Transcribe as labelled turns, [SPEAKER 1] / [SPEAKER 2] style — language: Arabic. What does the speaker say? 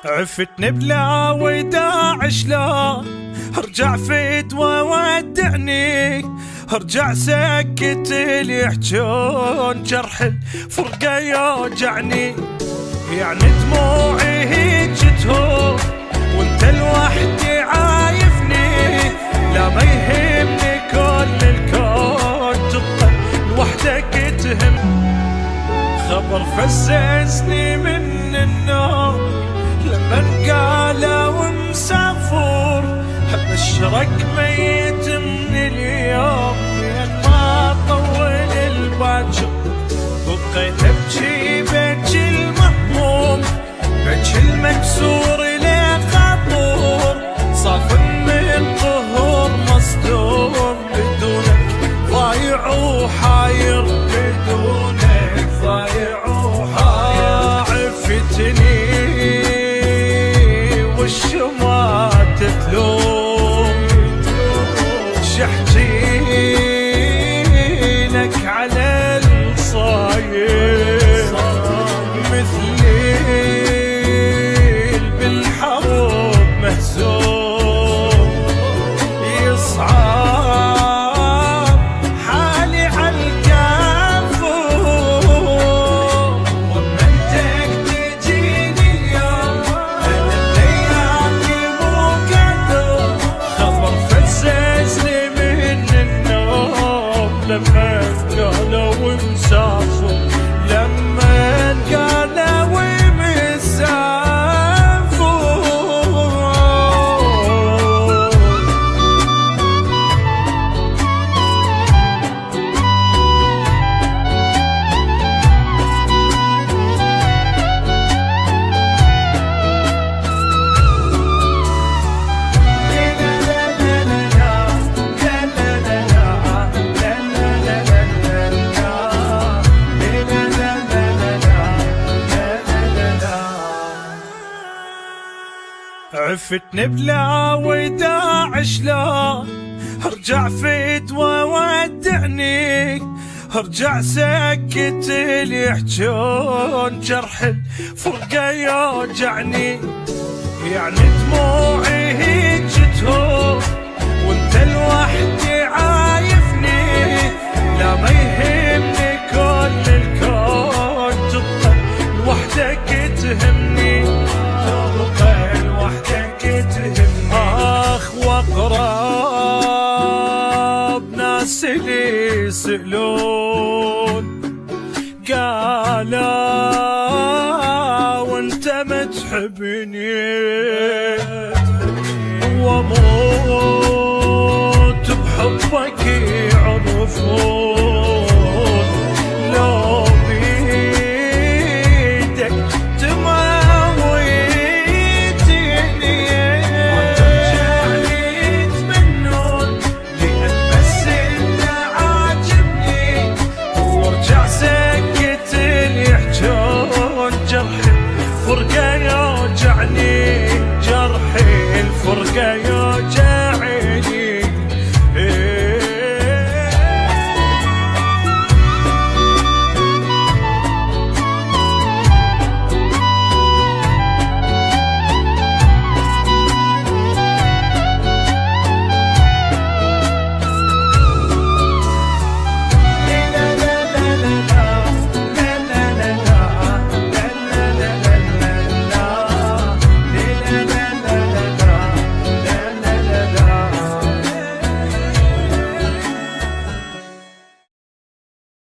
[SPEAKER 1] عفتني بلا وداع شلون ارجع فدوى ودعني، ارجع سكت اللي يحجون جرح الفرقة يوجعني. يعني دموعي هيج تهون وانت لوحدي عايفني، لا ما يهمني كل الكون تبقى لوحدك تهم. خبر فززني من النوم لما قالوا ومسافر، ابشرك ميت من اليوم لين ما طول الباجر. بقيت ابكي بكي المهموم بكي المكسور لين خطور، صاف من قهور مصدوم بدونك ضايع وحاير، بدونك ضايع وحاير. عفتني والشما تتلوم شحتي لك على الصاير، مثلي بالحروب مهزوم يصعب حالي عالكافور. ومنتك تجيني اليوم انا الليالي مو قدر، خبر فززني من النوم لما قالوا ومسافر، لما قالوا عفتني بلا وداع شلون ارجع فدوى ودعني، ارجع سكت اللي يحجون جرح الفرقة يوجعني. يعني دموعي هيج تهون وانت لوحدي عايفني، لا ما يهمني كل الكون تبقى لوحدك تهمني، تبقى لوحدك تهمني. اخ واقرب ناس اللي يسألون قالوا وانت ما تحبني، واموت بحبك يعرفون، لو بيدك تموتني وترجعني يتمنون، لأن بس انت عاجبني، وارجع سكت اللي يحجون جرح الفرقة يوجعني، جرح الفرقة